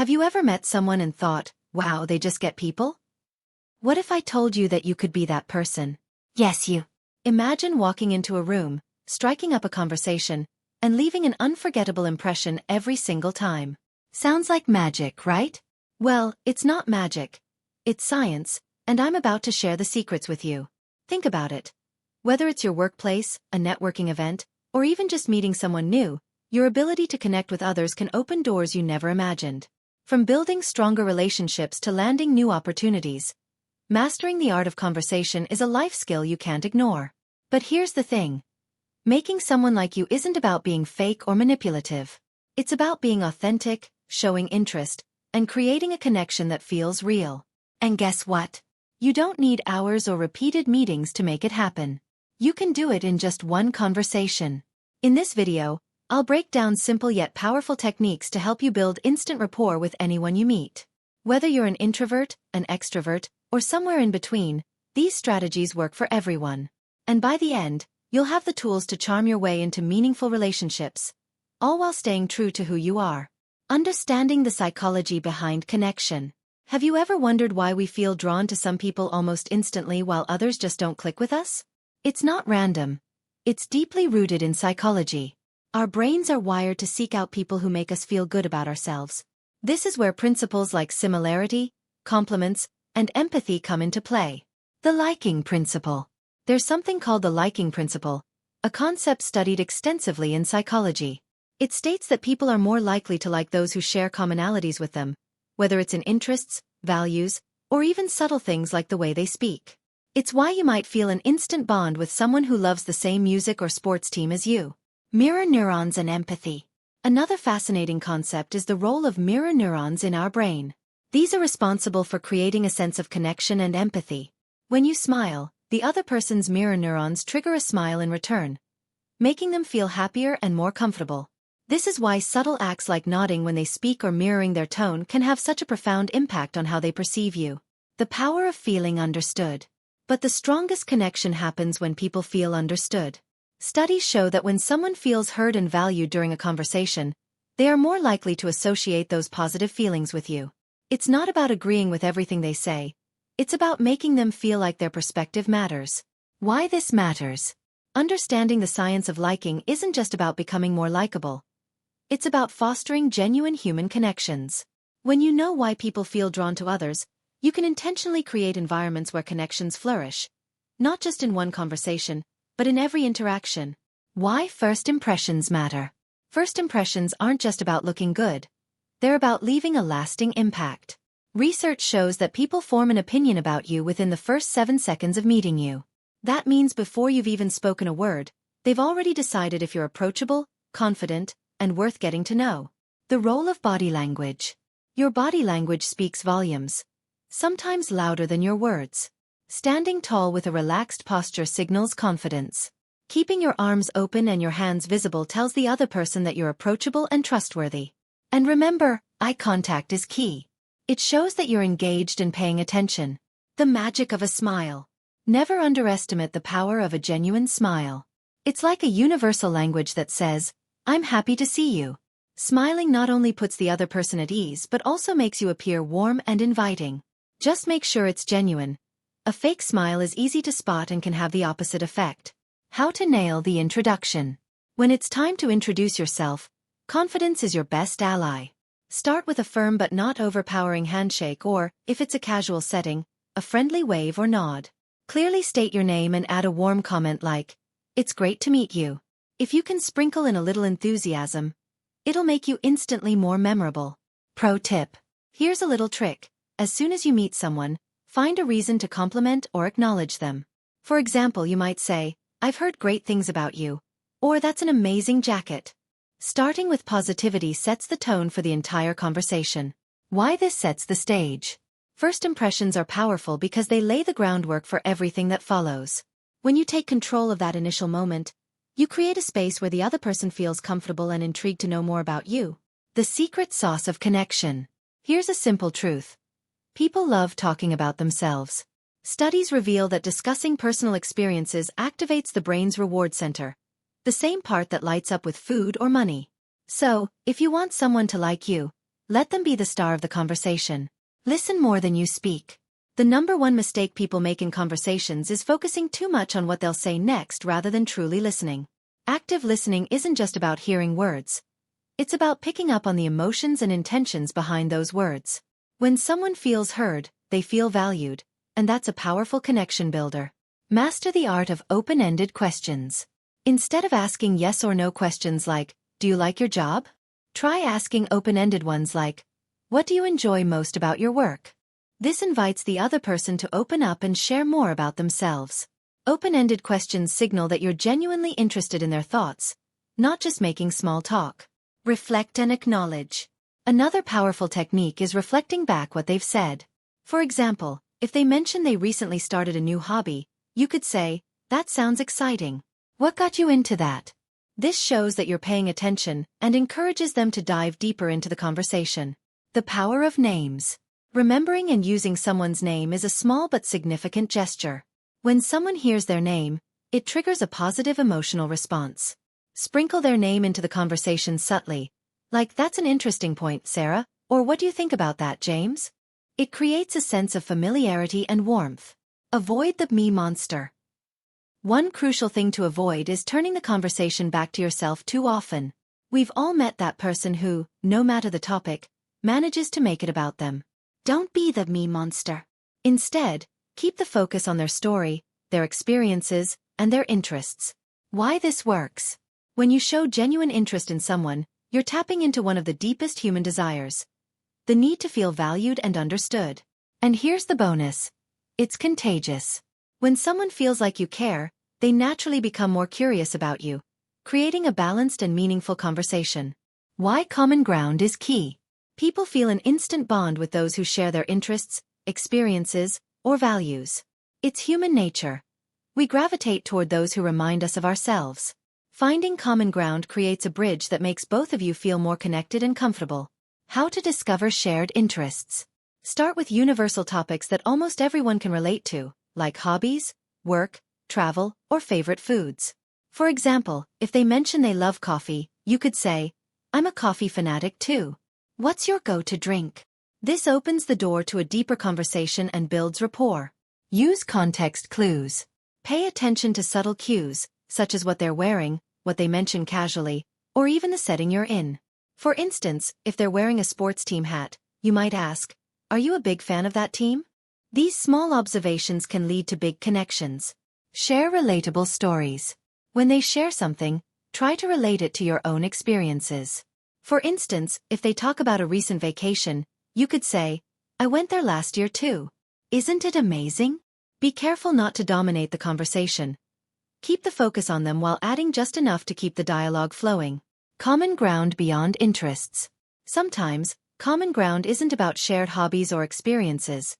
Have you ever met someone and thought, wow, they just get people? What if I told you that you could be that person? Yes, you. Imagine walking into a room, striking up a conversation, and leaving an unforgettable impression every single time. Sounds like magic, right? Well, it's not magic. It's science, and I'm about to share the secrets with you. Think about it. Whether it's your workplace, a networking event, or even just meeting someone new, your ability to connect with others can open doors you never imagined. From building stronger relationships to landing new opportunities, mastering the art of conversation is a life skill you can't ignore. But here's the thing. Making someone like you isn't about being fake or manipulative. It's about being authentic, showing interest, and creating a connection that feels real. And guess what? You don't need hours or repeated meetings to make it happen. You can do it in just one conversation. In this video, I'll break down simple yet powerful techniques to help you build instant rapport with anyone you meet. Whether you're an introvert, an extrovert, or somewhere in between, these strategies work for everyone. And by the end, you'll have the tools to charm your way into meaningful relationships, all while staying true to who you are. Understanding the psychology behind connection. Have you ever wondered why we feel drawn to some people almost instantly while others just don't click with us? It's not random. It's deeply rooted in psychology. Our brains are wired to seek out people who make us feel good about ourselves. This is where principles like similarity, compliments, and empathy come into play. The liking principle. There's something called the liking principle, a concept studied extensively in psychology. It states that people are more likely to like those who share commonalities with them, whether it's in interests, values, or even subtle things like the way they speak. It's why you might feel an instant bond with someone who loves the same music or sports team as you. Mirror neurons and empathy. Another fascinating concept is the role of mirror neurons in our brain. These are responsible for creating a sense of connection and empathy. When you smile, the other person's mirror neurons trigger a smile in return, making them feel happier and more comfortable. This is why subtle acts like nodding when they speak or mirroring their tone can have such a profound impact on how they perceive you. The power of feeling understood. But the strongest connection happens when people feel understood. Studies show that when someone feels heard and valued during a conversation, they are more likely to associate those positive feelings with you. It's not about agreeing with everything they say. It's about making them feel like their perspective matters. Why this matters? Understanding the science of liking isn't just about becoming more likable. It's about fostering genuine human connections. When you know why people feel drawn to others, you can intentionally create environments where connections flourish, not just in one conversation, but in every interaction. Why first impressions matter. First impressions aren't just about looking good. They're about leaving a lasting impact. Research shows that people form an opinion about you within the first 7 seconds of meeting you. That means before you've even spoken a word, they've already decided if you're approachable, confident, and worth getting to know. The role of body language. Your body language speaks volumes, sometimes louder than your words. Standing tall with a relaxed posture signals confidence. Keeping your arms open and your hands visible tells the other person that you're approachable and trustworthy. And remember, eye contact is key. It shows that you're engaged and paying attention. The magic of a smile. Never underestimate the power of a genuine smile. It's like a universal language that says, I'm happy to see you. Smiling not only puts the other person at ease but also makes you appear warm and inviting. Just make sure it's genuine. A fake smile is easy to spot and can have the opposite effect. How to nail the introduction. When it's time to introduce yourself, confidence is your best ally. Start with a firm but not overpowering handshake or, if it's a casual setting, a friendly wave or nod. Clearly state your name and add a warm comment like, "It's great to meet you." If you can sprinkle in a little enthusiasm, it'll make you instantly more memorable. Pro tip. Here's a little trick. As soon as you meet someone, find a reason to compliment or acknowledge them. For example, you might say, "I've heard great things about you," or "That's an amazing jacket." Starting with positivity sets the tone for the entire conversation. Why this sets the stage. First impressions are powerful because they lay the groundwork for everything that follows. When you take control of that initial moment, you create a space where the other person feels comfortable and intrigued to know more about you. The secret sauce of connection. Here's a simple truth. People love talking about themselves. Studies reveal that discussing personal experiences activates the brain's reward center, the same part that lights up with food or money. So, if you want someone to like you, Let them be the star of the conversation. Listen more than you speak. The number one mistake people make in conversations is focusing too much on what they'll say next rather than truly listening. Active listening isn't just about hearing words. It's about picking up on the emotions and intentions behind those words. When someone feels heard, they feel valued, and that's a powerful connection builder. Master the art of open-ended questions. Instead of asking yes or no questions like, "Do you like your job?" Try asking open-ended ones like, "What do you enjoy most about your work?" This invites the other person to open up and share more about themselves. Open-ended questions signal that you're genuinely interested in their thoughts, not just making small talk. Reflect and acknowledge. Another powerful technique is reflecting back what they've said. For example, if they mention they recently started a new hobby, you could say, "That sounds exciting. What got you into that?" This shows that you're paying attention and encourages them to dive deeper into the conversation. The power of names. Remembering and using someone's name is a small but significant gesture. When someone hears their name, it triggers a positive emotional response. Sprinkle their name into the conversation subtly, like, "That's an interesting point, Sarah," or "What do you think about that, James?" It creates a sense of familiarity and warmth. Avoid the me monster. One crucial thing to avoid is turning the conversation back to yourself too often. We've all met that person who, no matter the topic, manages to make it about them. Don't be the me monster. Instead, keep the focus on their story, their experiences, and their interests. Why this works. When you show genuine interest in someone, you're tapping into one of the deepest human desires: the need to feel valued and understood. And here's the bonus. It's contagious. When someone feels like you care, they naturally become more curious about you, creating a balanced and meaningful conversation. Why common ground is key. People feel an instant bond with those who share their interests, experiences, or values. It's human nature. We gravitate toward those who remind us of ourselves. Finding common ground creates a bridge that makes both of you feel more connected and comfortable. How to discover shared interests. Start with universal topics that almost everyone can relate to, like hobbies, work, travel, or favorite foods. For example, if they mention they love coffee, you could say, "I'm a coffee fanatic too. What's your go-to drink?" This opens the door to a deeper conversation and builds rapport. Use context clues. Pay attention to subtle cues, such as what they're wearing, what they mention casually, or even the setting you're in. For instance, if they're wearing a sports team hat, you might ask, "Are you a big fan of that team?" These small observations can lead to big connections. Share relatable stories. When they share something, try to relate it to your own experiences. For instance, if they talk about a recent vacation, you could say, "I went there last year too. Isn't it amazing?" Be careful not to dominate the conversation. Keep the focus on them while adding just enough to keep the dialogue flowing. Common ground beyond interests. Sometimes, common ground isn't about shared hobbies or experiences.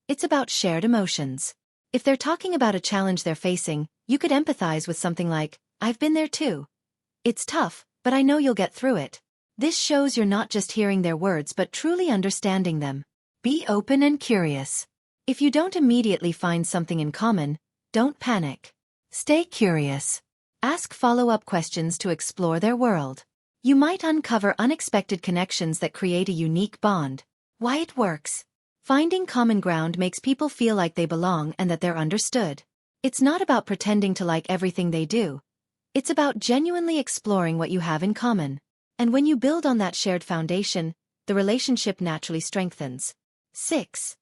It's about shared emotions. If they're talking about a challenge they're facing, you could empathize with something like, "I've been there too. It's tough, but I know you'll get through it." This shows you're not just hearing their words but truly understanding them. Be open and curious. If you don't immediately find something in common, don't panic. Stay curious. Ask follow-up questions to explore their world. You might uncover unexpected connections that create a unique bond. Why it works. Finding common ground makes people feel like they belong and that they're understood. It's not about pretending to like everything they do. It's about genuinely exploring what you have in common. And when you build on that shared foundation, the relationship naturally strengthens. 6.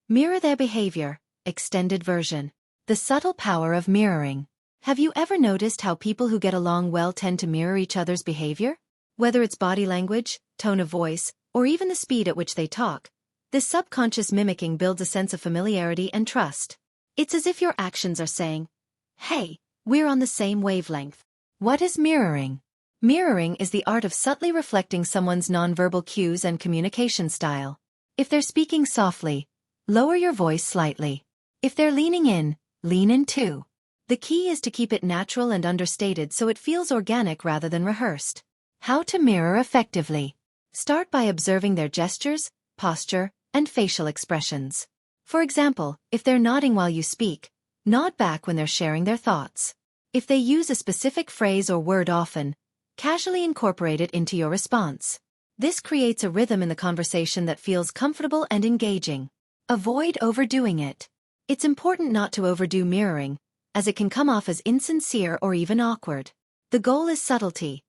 Mirror their behavior, extended version. The subtle power of mirroring. Have you ever noticed how people who get along well tend to mirror each other's behavior? Whether it's body language, tone of voice, or even the speed at which they talk, this subconscious mimicking builds a sense of familiarity and trust. It's as if your actions are saying, "Hey, we're on the same wavelength." What is mirroring? Mirroring is the art of subtly reflecting someone's nonverbal cues and communication style. If they're speaking softly, lower your voice slightly. If they're leaning in, lean in too. The key is to keep it natural and understated so it feels organic rather than rehearsed. How to mirror effectively. Start by observing their gestures, posture, and facial expressions. For example, if they're nodding while you speak, nod back when they're sharing their thoughts. If they use a specific phrase or word often, casually incorporate it into your response. This creates a rhythm in the conversation that feels comfortable and engaging. Avoid overdoing it. It's important not to overdo mirroring, as it can come off as insincere or even awkward. The goal is subtlety.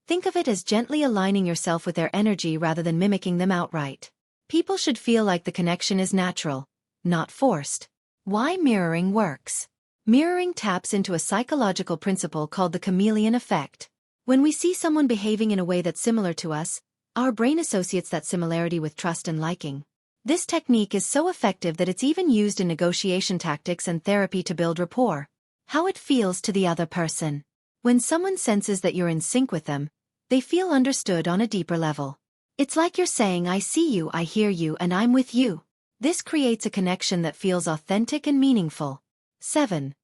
Think of it as gently aligning yourself with their energy rather than mimicking them outright. People should feel like the connection is natural, not forced. Why mirroring works? Mirroring taps into a psychological principle called the chameleon effect. When we see someone behaving in a way that's similar to us, our brain associates that similarity with trust and liking. This technique is so effective that it's even used in negotiation tactics and therapy to build rapport. How it feels to the other person. When someone senses that you're in sync with them, they feel understood on a deeper level. It's like you're saying, I see you, I hear you, and I'm with you. This creates a connection that feels authentic and meaningful. 7.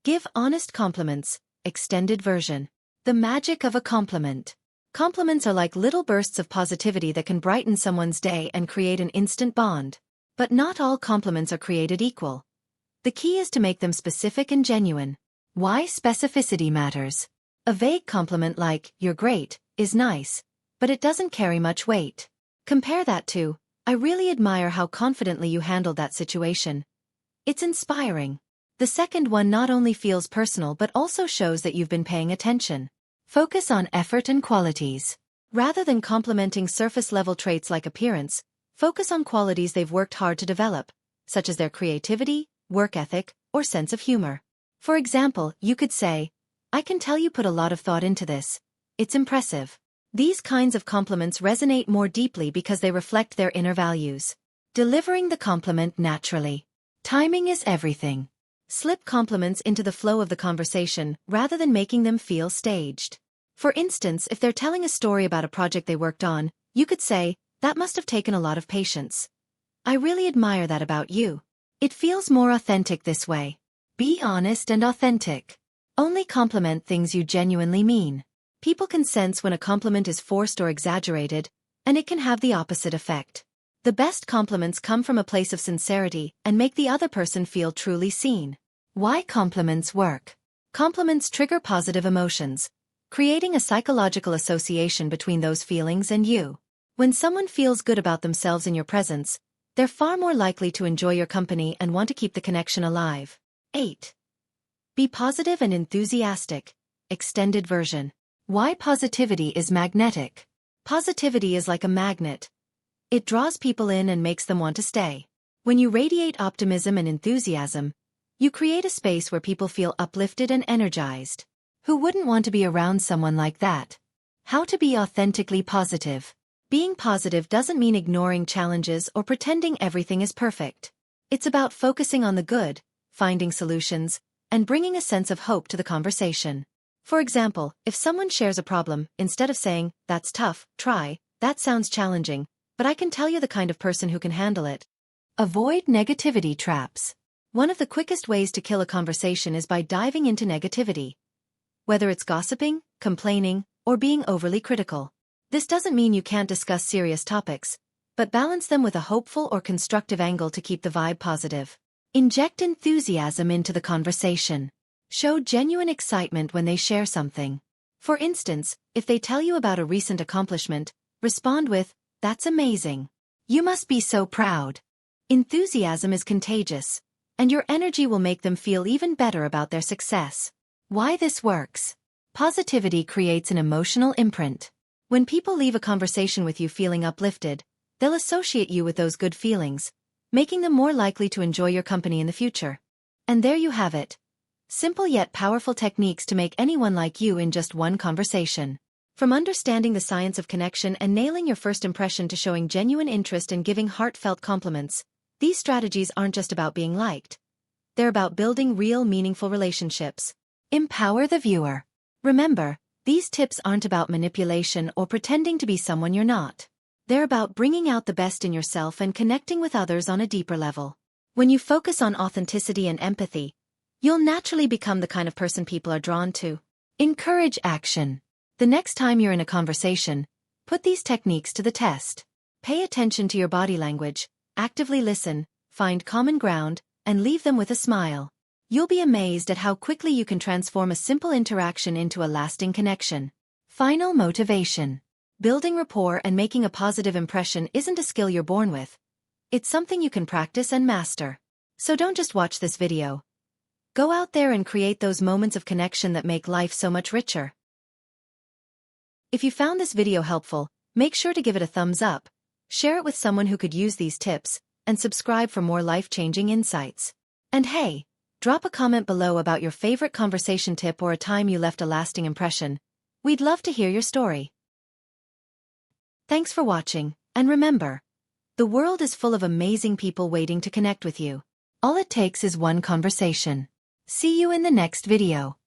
Give honest compliments, extended version. The magic of a compliment. Compliments are like little bursts of positivity that can brighten someone's day and create an instant bond. But not all compliments are created equal. The key is to make them specific and genuine. Why specificity matters. A vague compliment like, you're great, is nice, but it doesn't carry much weight. Compare that to, I really admire how confidently you handled that situation. It's inspiring. The second one not only feels personal but also shows that you've been paying attention. Focus on effort and qualities. Rather than complimenting surface-level traits like appearance, focus on qualities they've worked hard to develop, such as their creativity, work ethic, or sense of humor. For example, you could say, I can tell you put a lot of thought into this. It's impressive. These kinds of compliments resonate more deeply because they reflect their inner values. Delivering the compliment naturally. Timing is everything. Slip compliments into the flow of the conversation rather than making them feel staged. For instance, if they're telling a story about a project they worked on, you could say, that must have taken a lot of patience. I really admire that about you. It feels more authentic this way. Be honest and authentic. Only compliment things you genuinely mean. People can sense when a compliment is forced or exaggerated, and it can have the opposite effect. The best compliments come from a place of sincerity and make the other person feel truly seen. Why compliments work? Compliments trigger positive emotions, creating a psychological association between those feelings and you. When someone feels good about themselves in your presence, they're far more likely to enjoy your company and want to keep the connection alive. 8. Be positive and enthusiastic. Extended version. Why positivity is magnetic. Positivity is like a magnet. It draws people in and makes them want to stay. When you radiate optimism and enthusiasm, you create a space where people feel uplifted and energized. Who wouldn't want to be around someone like that? How to be authentically positive. Being positive doesn't mean ignoring challenges or pretending everything is perfect. It's about focusing on the good, finding solutions, and bringing a sense of hope to the conversation. For example, if someone shares a problem, instead of saying, that's tough, try, that sounds challenging, but I can tell you the kind of person who can handle it. Avoid negativity traps. One of the quickest ways to kill a conversation is by diving into negativity. Whether it's gossiping, complaining, or being overly critical. This doesn't mean you can't discuss serious topics, but balance them with a hopeful or constructive angle to keep the vibe positive. Inject enthusiasm into the conversation. Show genuine excitement when they share something. For instance, if they tell you about a recent accomplishment, respond with, that's amazing. You must be so proud. Enthusiasm is contagious, and your energy will make them feel even better about their success. Why this works? Positivity creates an emotional imprint. When people leave a conversation with you feeling uplifted, they'll associate you with those good feelings, making them more likely to enjoy your company in the future. And there you have it. Simple yet powerful techniques to make anyone like you in just one conversation. From understanding the science of connection and nailing your first impression to showing genuine interest and giving heartfelt compliments, these strategies aren't just about being liked. They're about building real meaningful relationships. Empower the viewer. Remember, these tips aren't about manipulation or pretending to be someone you're not. They're about bringing out the best in yourself and connecting with others on a deeper level. When you focus on authenticity and empathy, you'll naturally become the kind of person people are drawn to. Encourage action. The next time you're in a conversation, put these techniques to the test. Pay attention to your body language, actively listen, find common ground, and leave them with a smile. You'll be amazed at how quickly you can transform a simple interaction into a lasting connection. Final motivation. Building rapport and making a positive impression isn't a skill you're born with. It's something you can practice and master. So don't just watch this video. Go out there and create those moments of connection that make life so much richer. If you found this video helpful, make sure to give it a thumbs up, share it with someone who could use these tips, and subscribe for more life-changing insights. And hey, drop a comment below about your favorite conversation tip or a time you left a lasting impression. We'd love to hear your story. Thanks for watching, and remember, the world is full of amazing people waiting to connect with you. All it takes is one conversation. See you in the next video.